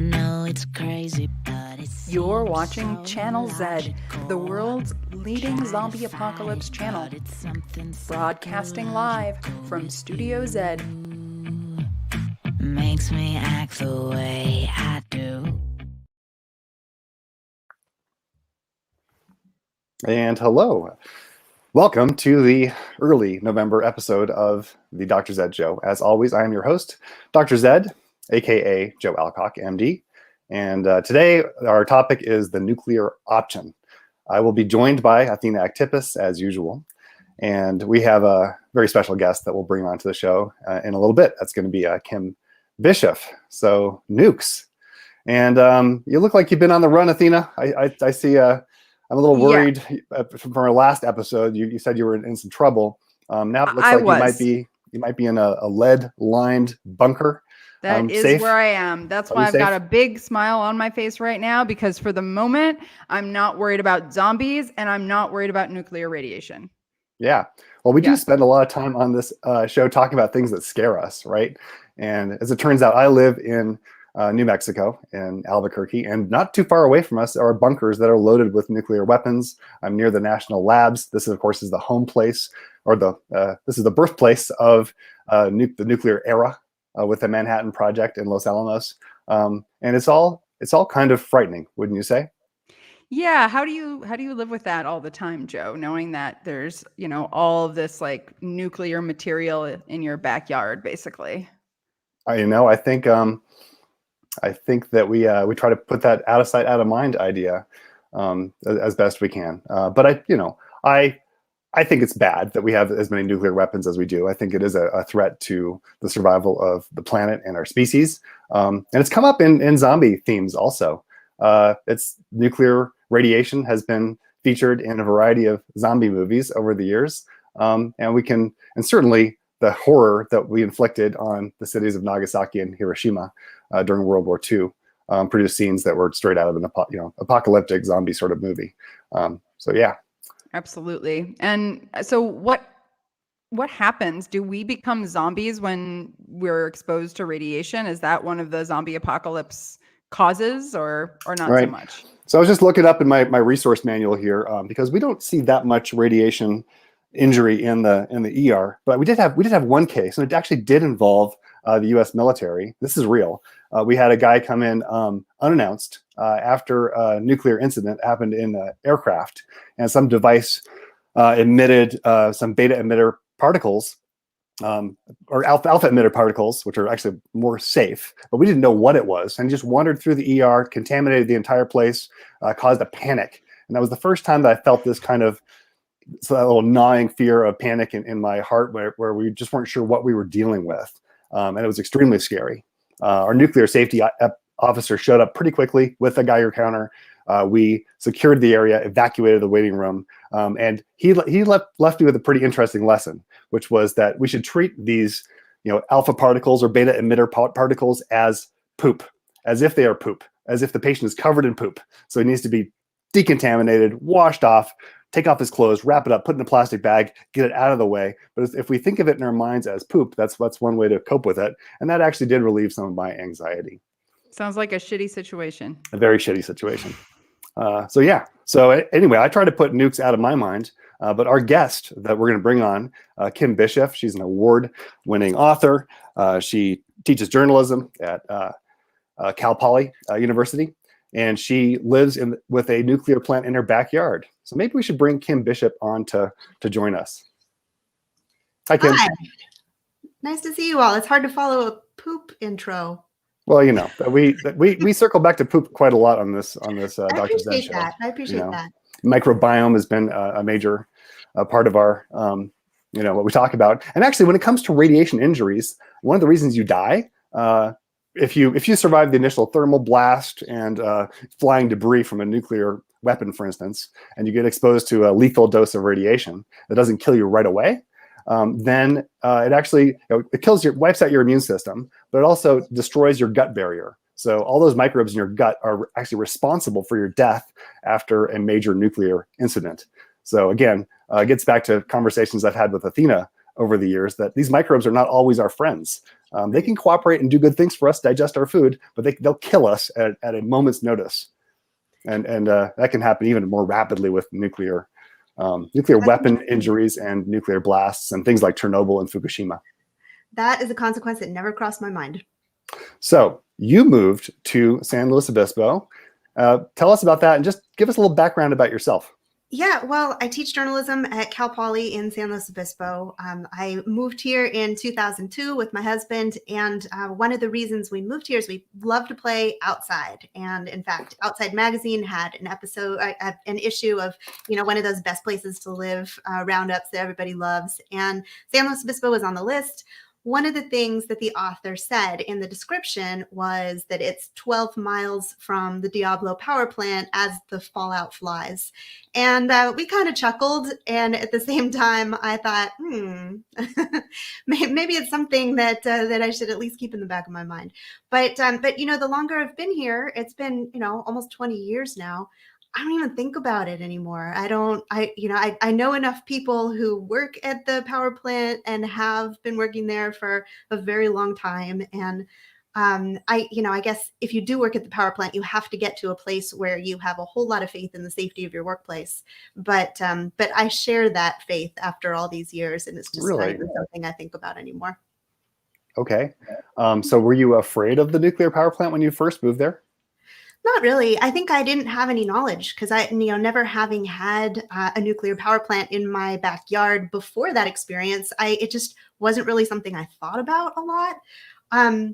know it's crazy, but it's You're watching Channel Z, the world's leading zombie apocalypse channel, broadcasting live from Studio Z. makes me act the way I do. And hello. Welcome to the early November episode of the Dr. Zed Show. As always, I am your host, Dr. Zed, aka Joe Alcock, MD. And today, our topic is the nuclear option. I will be joined by Athena Actipis, as usual. And we have a very special guest that we'll bring onto the show in a little bit. That's going to be Kim Bisheff. So, nukes. And you look like you've been on the run, Athena. I see... I'm a little worried from our last episode. You said you were in some trouble. Now it looks like you might be in a lead-lined bunker. That is safe? where I am. That's why I've got a big smile on my face right now, because for the moment, I'm not worried about zombies and I'm not worried about nuclear radiation. Yeah. Well, we do spend a lot of time on this show talking about things that scare us, right? And as it turns out, I live in New Mexico in Albuquerque, and not too far away from us are bunkers that are loaded with nuclear weapons. I'm near the national labs. This, of course, is the home place, or this is the birthplace of the nuclear era with the Manhattan Project in Los Alamos, and it's all kind of frightening, wouldn't you say? Yeah. How do you live with that all the time, Joe? Knowing that there's all of this like nuclear material in your backyard, basically. I think that we try to put that out of sight, out of mind idea as best we can. But I think it's bad that we have as many nuclear weapons as we do. I think it is a threat to the survival of the planet and our species. And it's come up in zombie themes also. It's nuclear radiation has been featured in a variety of zombie movies over the years. And certainly the horror that we inflicted on the cities of Nagasaki and Hiroshima during World War II produced scenes that were straight out of an apocalyptic zombie sort of movie. So yeah. Absolutely. And so what happens? Do we become zombies when we're exposed to radiation? Is that one of the zombie apocalypse causes, or not so much? So I was just looking up in my resource manual here because we don't see that much radiation injury in the ER, but we did have one case, and it actually did involve the U.S. military. This is real. We had a guy come in unannounced after a nuclear incident happened in an aircraft, and some device emitted some beta emitter particles, or alpha emitter particles, which are actually more safe, but we didn't know what it was, and just wandered through the ER, contaminated the entire place, caused a panic. And that was the first time that I felt this kind of that little gnawing fear of panic in my heart, where we just weren't sure what we were dealing with. And it was extremely scary. Our nuclear safety officer showed up pretty quickly with a Geiger counter. We secured the area, evacuated the waiting room, and he left me with a pretty interesting lesson, which was that we should treat these alpha particles or beta emitter particles as poop, as if they are poop, as if the patient is covered in poop. So it needs to be decontaminated, washed off, take off his clothes, wrap it up, put it in a plastic bag, get it out of the way. But if we think of it in our minds as poop, that's one way to cope with it. And that actually did relieve some of my anxiety. Sounds like a shitty situation. A very shitty situation. So anyway, I try to put nukes out of my mind. But our guest that we're going to bring on, Kim Bisheff, she's an award-winning author. She teaches journalism at Cal Poly University. And she lives with a nuclear plant in her backyard. So maybe we should bring Kim Bisheff on to join us. Hi, Kim. Hi. Nice to see you all. It's hard to follow a poop intro. Well, we circle back to poop quite a lot on this Dr. Zed show. I appreciate that. Microbiome has been a major part of our what we talk about. And actually, when it comes to radiation injuries, one of the reasons you die. If you survive the initial thermal blast and flying debris from a nuclear weapon, for instance, and you get exposed to a lethal dose of radiation that doesn't kill you right away, then it actually wipes out your immune system, but it also destroys your gut barrier. So all those microbes in your gut are actually responsible for your death after a major nuclear incident. So again, it gets back to conversations I've had with Athena over the years, that these microbes are not always our friends. They can cooperate and do good things for us, digest our food, but they'll kill us at a moment's notice. And that can happen even more rapidly with nuclear weapon injuries and nuclear blasts and things like Chernobyl and Fukushima. That is a consequence that never crossed my mind. So you moved to San Luis Obispo. Tell us about that and just give us a little background about yourself. Yeah, well, I teach journalism at Cal Poly in San Luis Obispo. I moved here in 2002 with my husband, and one of the reasons we moved here is we love to play outside. And in fact, Outside Magazine had an issue of, one of those best places to live roundups that everybody loves, and San Luis Obispo was on the list. One of the things that the author said in the description was that it's 12 miles from the Diablo power plant as the fallout flies. And we kind of chuckled. And at the same time, I thought, maybe it's something that I should at least keep in the back of my mind. But the longer I've been here, it's been, almost 20 years now. I don't even think about it anymore. I know enough people who work at the power plant and have been working there for a very long time. And I guess if you do work at the power plant, you have to get to a place where you have a whole lot of faith in the safety of your workplace. But I share that faith after all these years, and it's just not even something I think about anymore. Okay. So were you afraid of the nuclear power plant when you first moved there? Not really. I think I didn't have any knowledge because never having had a nuclear power plant in my backyard before that experience, it just wasn't really something I thought about a lot. I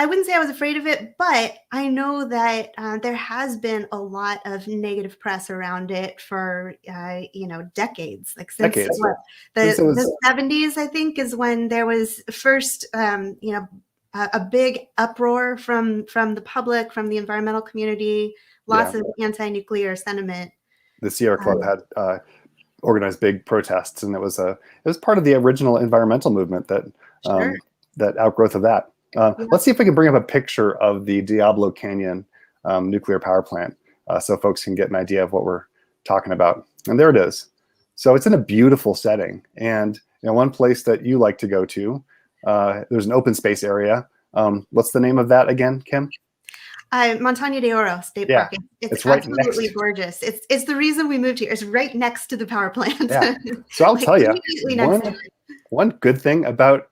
wouldn't say I was afraid of it, but I know that there has been a lot of negative press around it for, decades. Like since the 70s, I think, is when there was first, a big uproar from the public, from the environmental community, lots of anti-nuclear sentiment. The Sierra Club had organized big protests, and it was part of the original environmental movement that outgrowth of that. Let's see if we can bring up a picture of the Diablo Canyon nuclear power plant so folks can get an idea of what we're talking about. And there it is. So it's in a beautiful setting. And one place that you like to go to, there's an open space area. What's the name of that again, Kim? Montaña de Oro State Park. It's right absolutely gorgeous. It's the reason we moved here. It's right next to the power plant. Yeah. So I'll tell you, one good thing about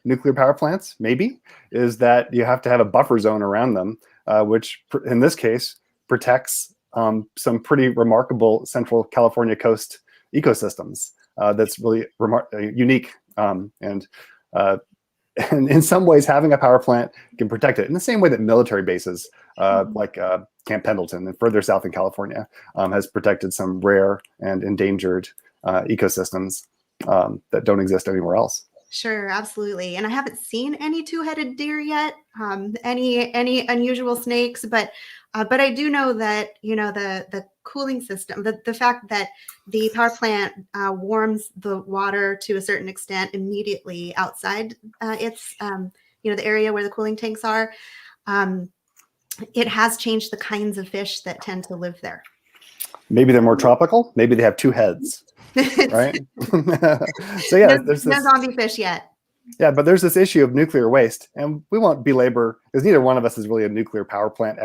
nuclear power plants, maybe, is that you have to have a buffer zone around them, which in this case protects some pretty remarkable Central California coast ecosystems. That's really unique. And in some ways, having a power plant can protect it in the same way that military bases like Camp Pendleton and further south in California has protected some rare and endangered ecosystems that don't exist anywhere else. Sure, absolutely. And I haven't seen any two-headed deer yet, any unusual snakes, but I do know that, the cooling system, the fact that the power plant warms the water to a certain extent immediately outside its, the area where the cooling tanks are, it has changed the kinds of fish that tend to live there. Maybe they're more tropical. Maybe they have two heads. Right. So there's no zombie fish yet. Yeah, but there's this issue of nuclear waste, and we won't belabor because neither one of us is really a nuclear power plant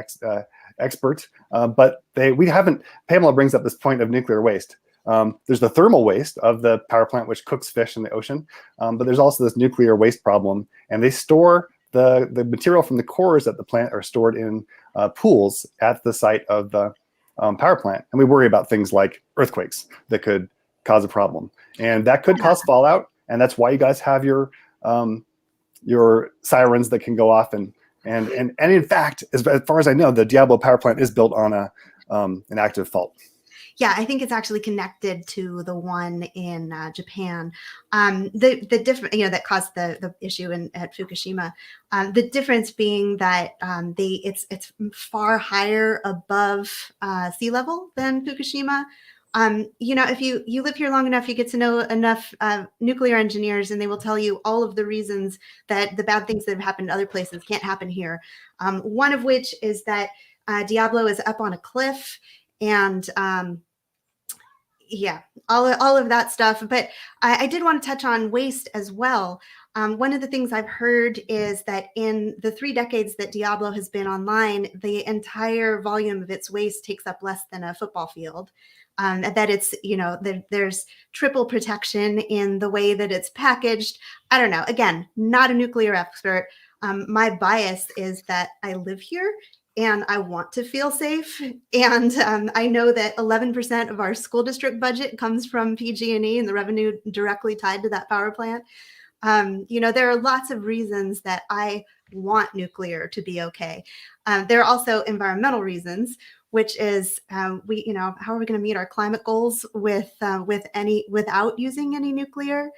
expert. But Pamela brings up this point of nuclear waste. There's the thermal waste of the power plant, which cooks fish in the ocean, but there's also this nuclear waste problem, and they store the material from the cores at the plant are stored in pools at the site of the power plant, and we worry about things like earthquakes that could cause a problem, and that could cause fallout. And that's why you guys have your sirens that can go off, and in fact, as far as I know, the Diablo power plant is built on an active fault. Yeah, I think it's actually connected to the one in Japan. The different, that caused the issue at Fukushima. The difference being that it's far higher above sea level than Fukushima. If you live here long enough, you get to know enough nuclear engineers, and they will tell you all of the reasons that the bad things that have happened in other places can't happen here. One of which is that Diablo is up on a cliff, and all of that stuff. But I did want to touch on waste as well. One of the things I've heard is that in the 3 decades that Diablo has been online, the entire volume of its waste takes up less than a football field. That it's, there's triple protection in the way that it's packaged. I don't know. Again, not a nuclear expert. My bias is that I live here and I want to feel safe. And I know that 11% of our school district budget comes from PG&E and the revenue directly tied to that power plant. There are lots of reasons that I want nuclear to be okay. There are also environmental reasons, which is how are we going to meet our climate goals without using any nuclear?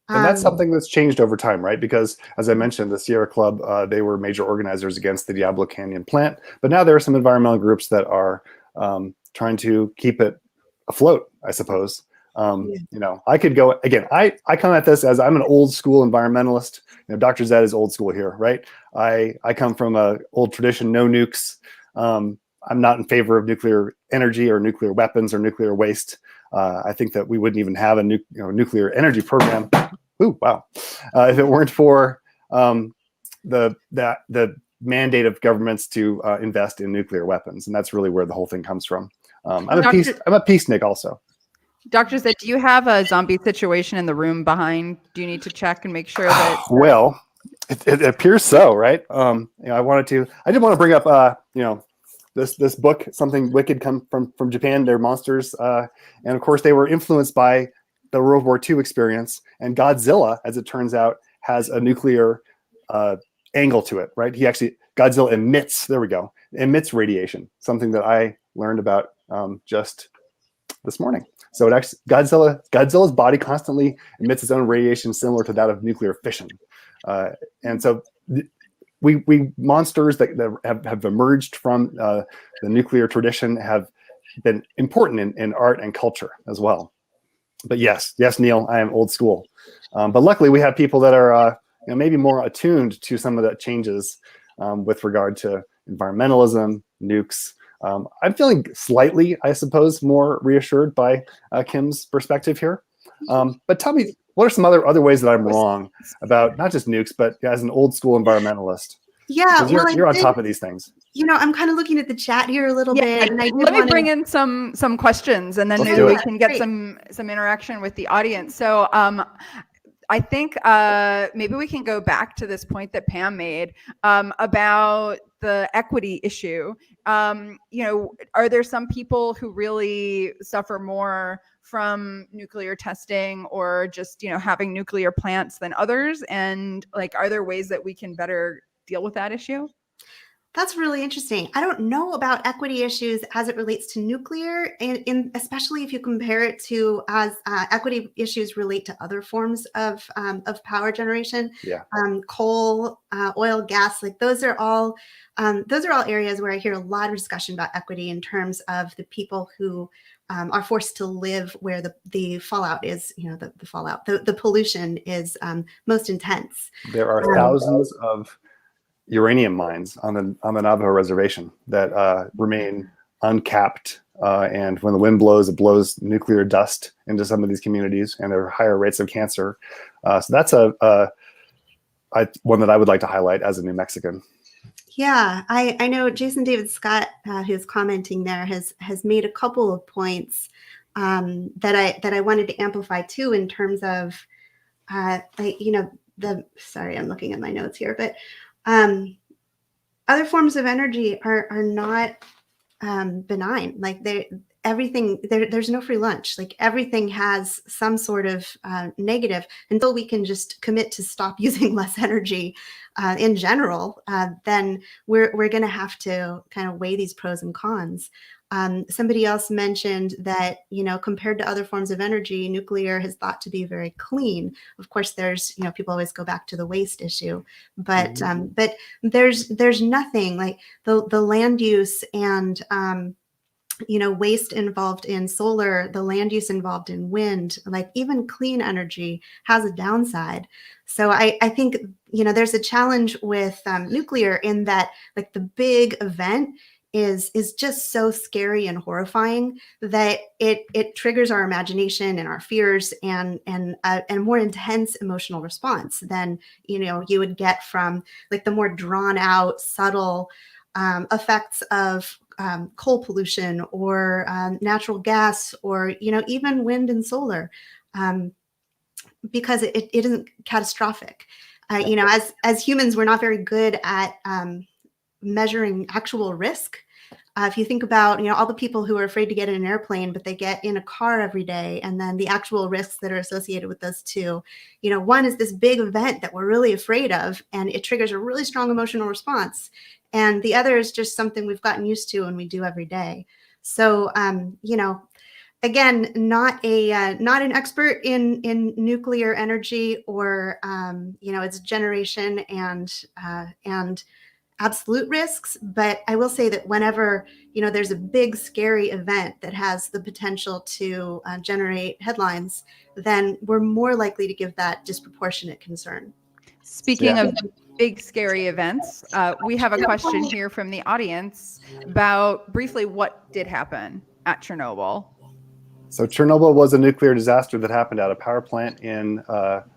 And that's something that's changed over time, right? Because as I mentioned, the Sierra Club, they were major organizers against the Diablo Canyon plant. But now there are some environmental groups that are trying to keep it afloat, I suppose. I could go, again, I come at this as I'm an old school environmentalist. Dr. Zed is old school here, right? I come from a old tradition, no nukes. I'm not in favor of nuclear energy or nuclear weapons or nuclear waste. I think that we wouldn't even have a nuclear energy program. Ooh, wow! If it weren't for the mandate of governments to invest in nuclear weapons, and that's really where the whole thing comes from. I'm a peacenik also. Dr. Zed, do you have a zombie situation in the room behind? Do you need to check and make sure that? Well, it appears so, right? I did want to bring up this book, Something Wicked, come from Japan. They're monsters, and of course they were influenced by the World War II experience. And Godzilla, as it turns out, has a nuclear angle to it, right? Godzilla emits radiation, something that I learned about just this morning. So Godzilla's body constantly emits its own radiation, similar to that of nuclear fission, and so. We monsters that have emerged from the nuclear tradition have been important in art and culture as well. But yes, Neil, I am old school. But luckily, we have people that are maybe more attuned to some of the changes with regard to environmentalism, nukes. I'm feeling slightly, I suppose, more reassured by Kim's perspective here. But tell me, what are some other ways that I'm wrong about not just nukes, but as an old school environmentalist? Yeah, you're on top of these things. I'm kind of looking at the chat here a little bit. And let me bring in some questions, and then maybe we can get some interaction with the audience. So I think maybe we can go back to this point that Pam made about the equity issue. Are there some people who really suffer more from nuclear testing or just, having nuclear plants than others? And are there ways that we can better deal with that issue? That's really interesting. I don't know about equity issues as it relates to nuclear, and especially if you compare it to as equity issues relate to other forms of power generation. Yeah. Coal, oil, gas, those are all areas where I hear a lot of discussion about equity in terms of the people who are forced to live where the fallout is, the pollution is most intense. There are thousands of uranium mines on the Navajo reservation that remain uncapped, and when the wind blows, it blows nuclear dust into some of these communities, and there are higher rates of cancer. So that's one that I would like to highlight as a New Mexican. Yeah, I know Jason David Scott, who's commenting there, has made a couple of points that I wanted to amplify too, in terms of sorry, I'm looking at my notes here, but other forms of energy are not benign. There's no free lunch. Everything has some sort of negative. Until we can just commit to stop using less energy in general, then we're going to have to kind of weigh these pros and cons. Somebody else mentioned that, compared to other forms of energy, nuclear is thought to be very clean. Of course, there's, people always go back to the waste issue, but there's nothing like the land use and waste involved in solar, the land use involved in wind, even clean energy has a downside. So I think, there's a challenge with nuclear in that the big event is just so scary and horrifying that it triggers our imagination and our fears and a more intense emotional response than you would get from like the more drawn out, subtle effects of coal pollution or natural gas or even wind and solar, because it isn't catastrophic. As humans, we're not very good at measuring actual risk. If you think about, all the people who are afraid to get in an airplane, but they get in a car every day, and then the actual risks that are associated with those two, one is this big event that we're really afraid of, and it triggers a really strong emotional response. And the other is just something we've gotten used to and we do every day. So, again, not an expert in nuclear energy or, its generation and absolute risks. But I will say that whenever, there's a big, scary event that has the potential to generate headlines, then we're more likely to give that disproportionate concern. Speaking of big, scary events, we have a question here from the audience about briefly what did happen at Chernobyl. So Chernobyl was a nuclear disaster that happened at a power plant in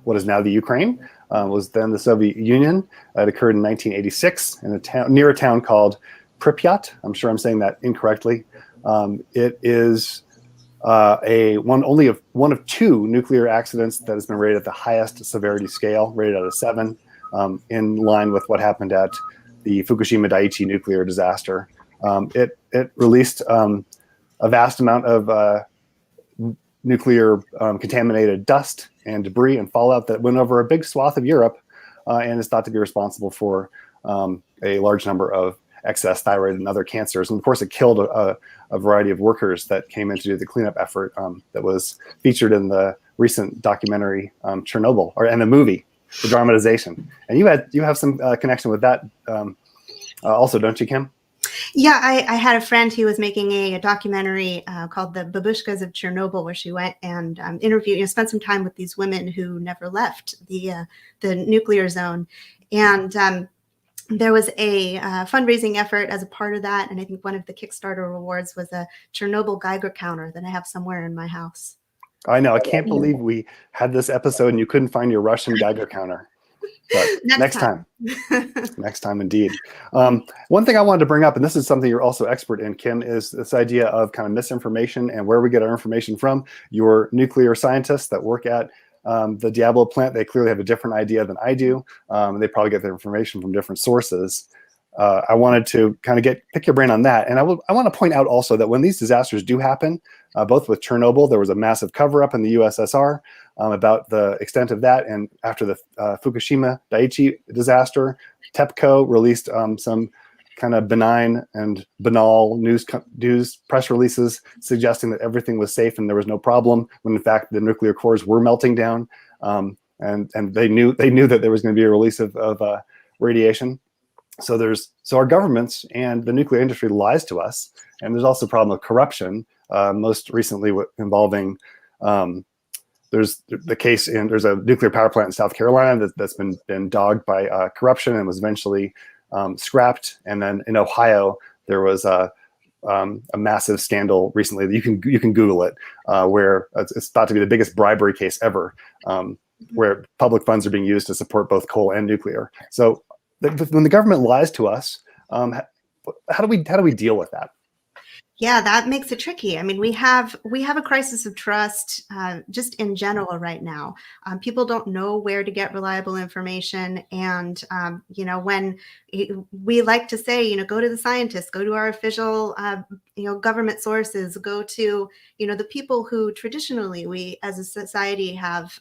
what is now the Ukraine, was then the Soviet Union. It occurred in 1986 in a town near a town called Pripyat. I'm sure I'm saying that incorrectly. It is one of two nuclear accidents that has been rated at the highest severity scale, rated out of 7, in line with what happened at the Fukushima Daiichi nuclear disaster. It released a vast amount of nuclear contaminated dust and debris and fallout that went over a big swath of Europe, and is thought to be responsible for a large number of excess thyroid and other cancers. And of course, it killed a variety of workers that came in to do the cleanup effort that was featured in the recent documentary Chernobyl, and the movie, the dramatization. And you have some connection with that also, don't you, Kim? Yeah, I had a friend who was making a documentary called The Babushkas of Chernobyl, where she went and interviewed, spent some time with these women who never left the nuclear zone. And there was a fundraising effort as a part of that. And I think one of the Kickstarter rewards was a Chernobyl Geiger counter that I have somewhere in my house. I know. I can't believe we had this episode and you couldn't find your Russian Geiger counter. But next time. Next time, indeed. One thing I wanted to bring up, and this is something you're also expert in, Kim, is this idea of kind of misinformation and where we get our information from. Your nuclear scientists that work at the Diablo plant, they clearly have a different idea than I do. They probably get their information from different sources. I wanted to kind of pick your brain on that. And I want to point out also that when these disasters do happen, both with Chernobyl, there was a massive cover-up in the USSR about the extent of that. And after the Fukushima Daiichi disaster, TEPCO released some kind of benign and banal news press releases suggesting that everything was safe and there was no problem, when in fact the nuclear cores were melting down. And they knew that there was going to be a release of radiation. So our governments and the nuclear industry lies to us, and there's also a problem of corruption. Most recently, involving there's a nuclear power plant in South Carolina that's been dogged by corruption and was eventually scrapped. And then in Ohio, there was a massive scandal recently. You can Google it, where it's thought to be the biggest bribery case ever, where public funds are being used to support both coal and nuclear. So when the government lies to us, how do we deal with that? Yeah, that makes it tricky. I mean, we have a crisis of trust just in general right now. People don't know where to get reliable information, and when we like to say, go to the scientists, go to our official government sources, go to the people who traditionally we as a society have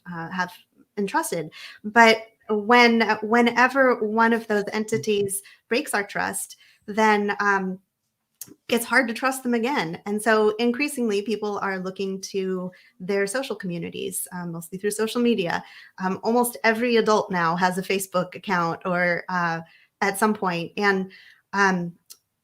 entrusted. But whenever one of those entities breaks our trust, then it's hard to trust them again. And so increasingly people are looking to their social communities, mostly through social media. Almost every adult now has a Facebook account or at some point. And,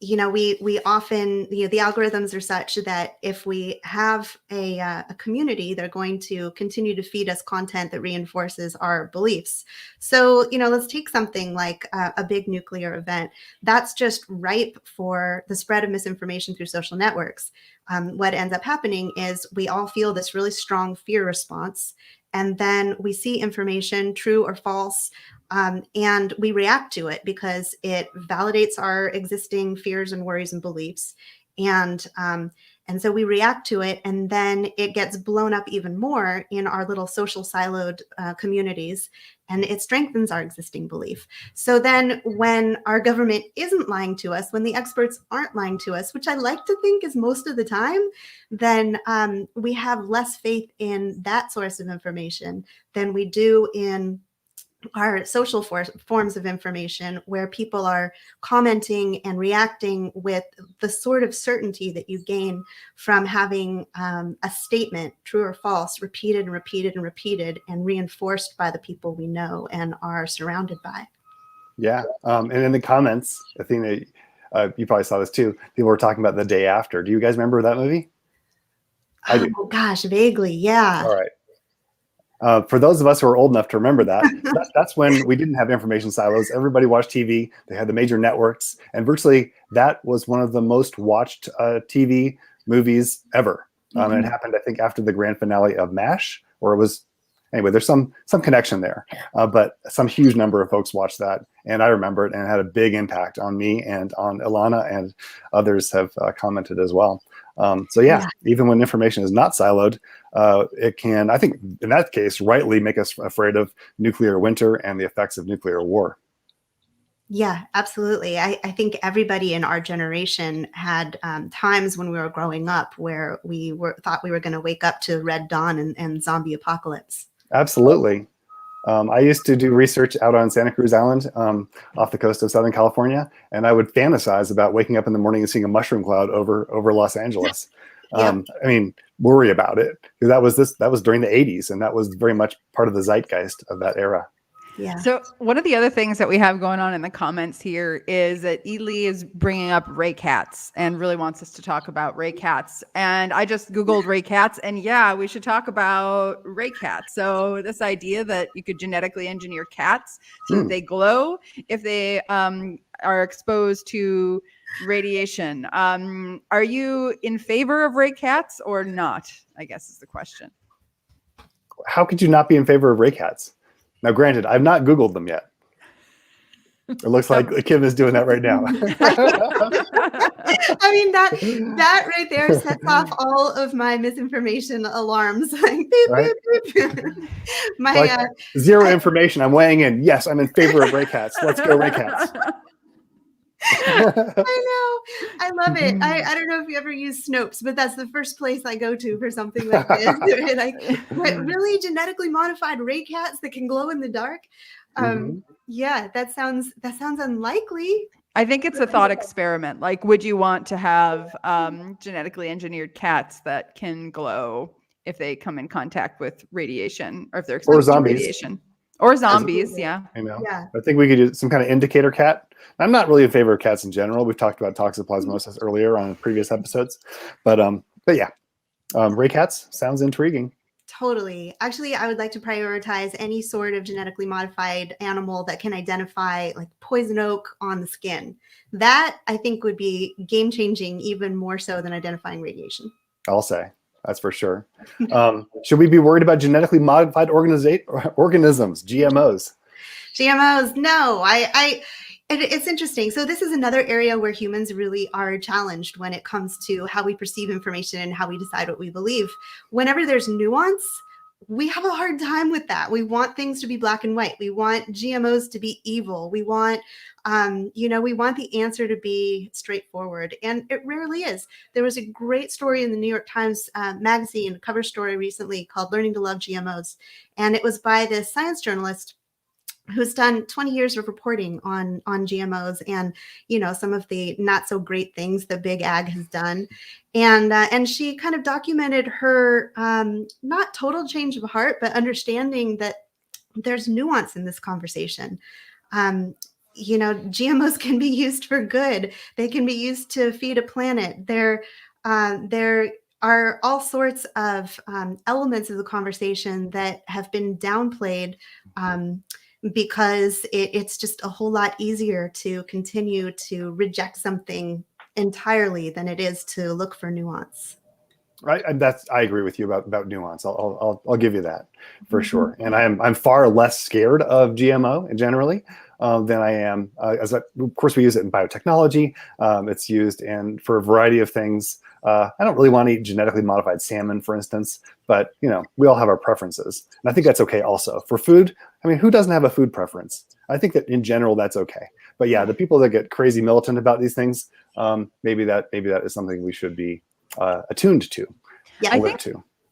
we often, the algorithms are such that if we have a community, they're going to continue to feed us content that reinforces our beliefs. So, let's take something like a big nuclear event. That's just ripe for the spread of misinformation through social networks. What ends up happening is we all feel this really strong fear response, and then we see information, true or false, and we react to it because it validates our existing fears and worries and beliefs. And so we react to it, and then it gets blown up even more in our little social siloed communities, and it strengthens our existing belief. So then when our government isn't lying to us, when the experts aren't lying to us, which I like to think is most of the time, then we have less faith in that source of information than we do in our social forms of information, where people are commenting and reacting with the sort of certainty that you gain from having a statement, true or false, repeated and repeated and repeated, and reinforced by the people we know and are surrounded by. Yeah. And in the comments, I think that you probably saw this too. People were talking about The Day After. Do you guys remember that movie? I do. Oh gosh, vaguely. Yeah. All right. For those of us who are old enough to remember that's when we didn't have information silos. Everybody watched TV. They had the major networks, and virtually that was one of the most watched TV movies ever. And it happened, I think, after the grand finale of MASH, or it was anyway. There's some connection there, but some huge number of folks watched that, and I remember it, and it had a big impact on me and on Ilana, and others have commented as well. So yeah, even when information is not siloed, it can, I think in that case, rightly make us afraid of nuclear winter and the effects of nuclear war. Yeah, absolutely. I think everybody in our generation had times when we were growing up where we thought we were going to wake up to Red Dawn and zombie apocalypse. Absolutely. I used to do research out on Santa Cruz Island off the coast of Southern California, and I would fantasize about waking up in the morning and seeing a mushroom cloud over Los Angeles. I mean, worry about it, because that was during the 80s, and that was very much part of the zeitgeist of that era. Yeah. So one of the other things that we have going on in the comments here is that Ely is bringing up Raycats and really wants us to talk about Raycats. And I just Googled Raycats, and yeah, we should talk about Raycats. So this idea that you could genetically engineer cats so that they glow if they are exposed to radiation. Are you in favor of Raycats or not? I guess is the question. How could you not be in favor of Raycats? Now, granted, I've not Googled them yet. It looks like Kim is doing that right now. I mean, that right there sets off all of my misinformation alarms. Like, beep, Right? beep, beep. Zero information. I'm weighing in. Yes, I'm in favor of Raycats. Let's go Raycats. I know. I love it. I don't know if you ever use Snopes, but that's the first place I go to for something like this. Like, what, really genetically modified Raycats that can glow in the dark? Yeah, that sounds unlikely. I think it's a thought experiment. Like, would you want to have genetically engineered cats that can glow if they come in contact with radiation, or if they're exposed to radiation? Or zombies, yeah. I know. Yeah. I think we could do some kind of indicator cat. I'm not really in favor of cats in general. We've talked about toxoplasmosis earlier on previous episodes, but yeah, Raycats sounds intriguing. Totally. Actually, I would like to prioritize any sort of genetically modified animal that can identify like poison oak on the skin. That I think would be game changing, even more so than identifying radiation. I'll say. That's for sure. Should we be worried about genetically modified organisms, GMOs? GMOs, no. It's interesting. So this is another area where humans really are challenged when it comes to how we perceive information and how we decide what we believe. Whenever there's nuance, we have a hard time with that. We want things to be black and white. We want GMOs to be evil. We want, we want the answer to be straightforward, and it rarely is. There was a great story in the New York Times magazine cover story recently called "Learning to Love GMOs," and it was by this science journalist who's done 20 years of reporting on GMOs and, some of the not so great things that big ag has done. And she kind of documented her not total change of heart, but understanding that there's nuance in this conversation. GMOs can be used for good. They can be used to feed a planet. There are all sorts of elements of the conversation that have been downplayed because it's just a whole lot easier to continue to reject something entirely than it is to look for nuance. Right, and I agree with you about nuance. I'll give you that for sure. And I'm far less scared of GMO generally than I am. Of course, we use it in biotechnology. It's used for a variety of things. I don't really want to eat genetically modified salmon, for instance, but we all have our preferences, and I think that's okay. Also, for food, I mean, who doesn't have a food preference? I think that in general that's okay. But yeah, the people that get crazy militant about these things, maybe that is something we should be attuned to. Yeah,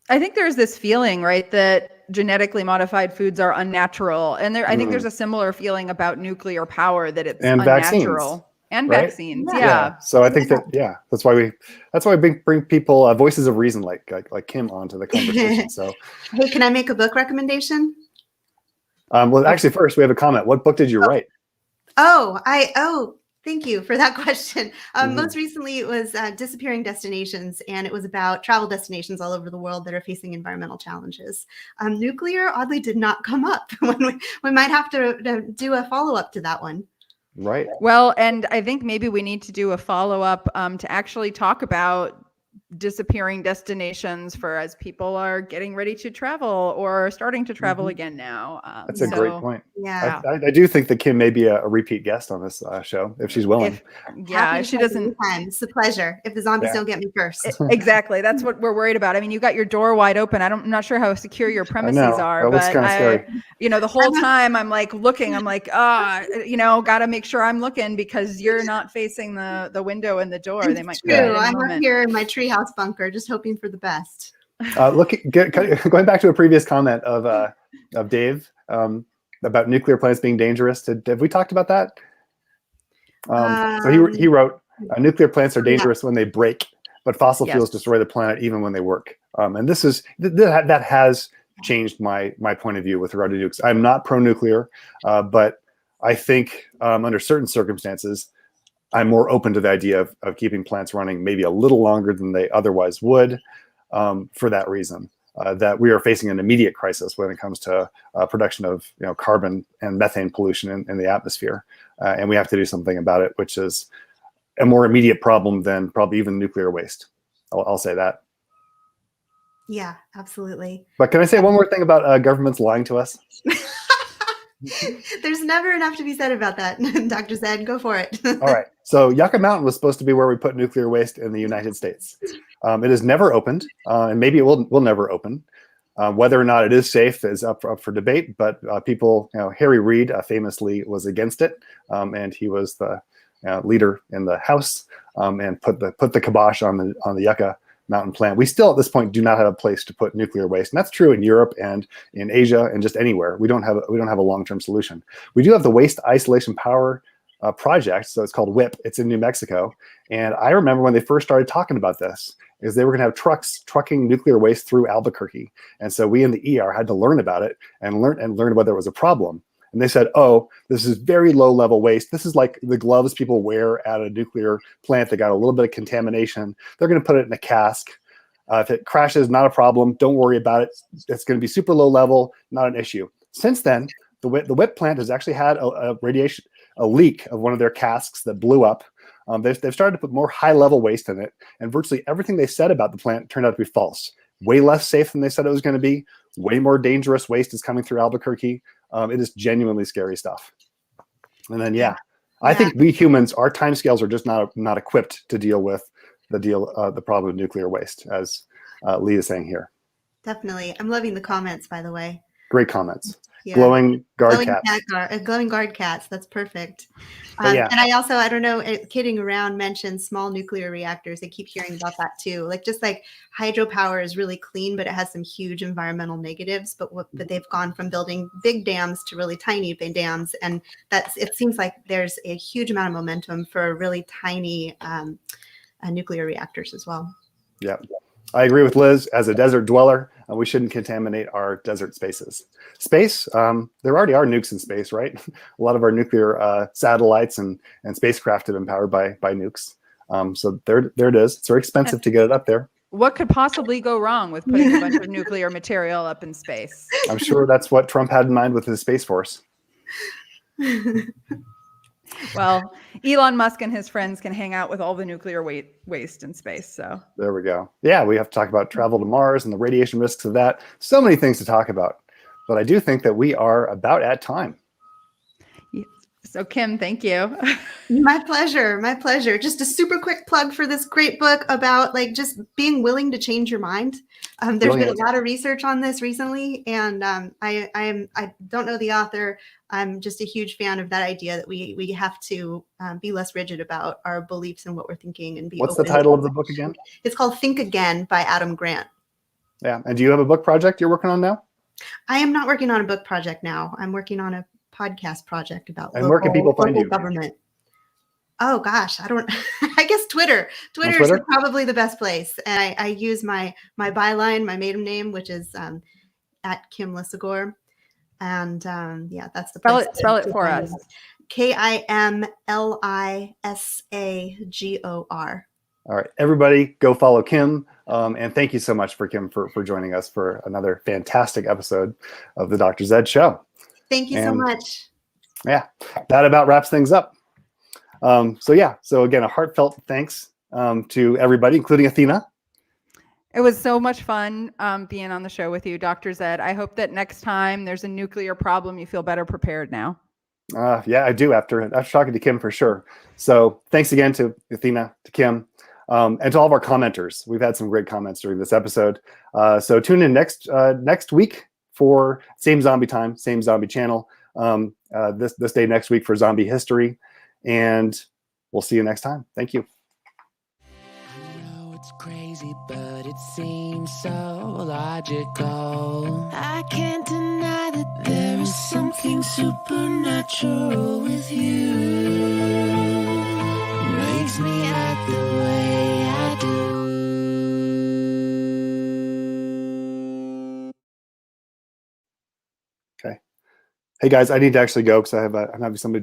I think there's this feeling, right, that genetically modified foods are unnatural, and I think there's a similar feeling about nuclear power, that it's unnatural. And right? vaccines, yeah. So I think that's why we bring people voices of reason like Kim onto the conversation. So, hey, can I make a book recommendation? Well, actually, first we have a comment. What book did you write? Thank you for that question. Most recently, it was Disappearing Destinations, and it was about travel destinations all over the world that are facing environmental challenges. Nuclear, oddly, did not come up. We might have to do a follow-up to that one. Right. Well, and I think maybe we need to do a follow-up to actually talk about disappearing destinations for as people are getting ready to travel or starting to travel again now. That's a great point. Yeah, I do think that Kim may be a repeat guest on this show if she's willing. If she doesn't. It's a pleasure. If the zombies don't get me first. Exactly. That's what we're worried about. I mean, you got your door wide open. I'm not sure how secure your premises are, but scary. The whole time I'm like looking, I'm like, got to make sure I'm looking because you're not facing the window and the door. They might come in I'm up here in my treehouse bunker, just hoping for the best. Going back to a previous comment of Dave about nuclear plants being dangerous. Have we talked about that? So he wrote, nuclear plants are dangerous when they break, but fossil fuels destroy the planet even when they work. And that has changed my point of view with regard to nukes. I'm not pro-nuclear, but I think under certain circumstances, I'm more open to the idea of keeping plants running maybe a little longer than they otherwise would, for that reason. That we are facing an immediate crisis when it comes to production of carbon and methane pollution in the atmosphere, and we have to do something about it, which is a more immediate problem than probably even nuclear waste. I'll say that. Yeah, absolutely. But can I say one more thing about governments lying to us? There's never enough to be said about that. Dr. Zed, go for it. All right. So Yucca Mountain was supposed to be where we put nuclear waste in the United States. It is never opened, and maybe it will never open. Whether or not it is safe is up for debate, but people, Harry Reid famously was against it, and he was the leader in the House and put the kibosh on the Yucca Mountain plant. We still at this point do not have a place to put nuclear waste, and that's true in Europe and in Asia and just anywhere. We don't have a long-term solution. We do have the Waste Isolation Power project, so it's called WIP. It's in New Mexico, and I remember when they first started talking about this, is they were going to have trucks trucking nuclear waste through Albuquerque, and so we in the ER had to learn about it and learn whether it was a problem. And they said, oh, this is very low level waste. This is like the gloves people wear at a nuclear plant that got a little bit of contamination. They're going to put it in a cask. If it crashes, not a problem. Don't worry about it. It's going to be super low level, not an issue. Since then, the WIP plant has actually had a leak of one of their casks that blew up. They've started to put more high level waste in it, and virtually everything they said about the plant turned out to be false. Way less safe than they said it was going to be. Way more dangerous waste is coming through Albuquerque. It is genuinely scary stuff. And then, I think we humans, our timescales are just not equipped to deal with the problem of nuclear waste, as Lee is saying here. Definitely. I'm loving the comments, by the way. Great comments. Yeah. Glowing guard cats. Glowing guard cats. That's perfect. And I also, I don't know, kidding around, mentioned small nuclear reactors. I keep hearing about that too. Just like hydropower is really clean, but it has some huge environmental negatives. But they've gone from building big dams to really tiny big dams, and it seems like there's a huge amount of momentum for really tiny nuclear reactors as well. Yeah. I agree with Liz. As a desert dweller, we shouldn't contaminate our desert spaces. Space, there already are nukes in space, right? A lot of our nuclear satellites and spacecraft have been powered by nukes. So there it is. It's very expensive to get it up there. What could possibly go wrong with putting a bunch of nuclear material up in space? I'm sure that's what Trump had in mind with his Space Force. Well, Elon Musk and his friends can hang out with all the nuclear waste in space. So there we go. Yeah, we have to talk about travel to Mars and the radiation risks of that. So many things to talk about. But I do think that we are about at time. So Kim, thank you. My pleasure. My pleasure. Just a super quick plug for this great book about like just being willing to change your mind. There's been a lot of research on this recently, and I don't know the author. I'm just a huge fan of that idea that we have to be less rigid about our beliefs and what we're thinking and be What's open. The title of the book again? It's called Think Again by Adam Grant. Yeah. And do you have a book project you're working on now? I am not working on a book project now. I'm working on a podcast project about and where can people find you? Government. Oh gosh, I don't. I guess Twitter. Twitter is probably the best place, and I use my byline, my maiden name, which is at Kim Lissagor, and yeah, that's the place. Spell it for us. KIMLISAGOR. All right, everybody, go follow Kim, and thank you so much for Kim for joining us for another fantastic episode of the Dr. Zed Show. Thank you so much. Yeah, that about wraps things up. So again, a heartfelt thanks to everybody, including Athena. It was so much fun being on the show with you, Dr. Zed. I hope that next time there's a nuclear problem, you feel better prepared now. Yeah, I do after talking to Kim for sure. So thanks again to Athena, to Kim, and to all of our commenters. We've had some great comments during this episode. So tune in next week for same zombie time, same zombie channel. This day next week for zombie history, and we'll see you next time. Thank you. I know it's crazy, but it seems so logical. I can't deny that there is something supernatural with you. Makes me act the way I do. Okay. Hey guys, I need to actually go because I'm having somebody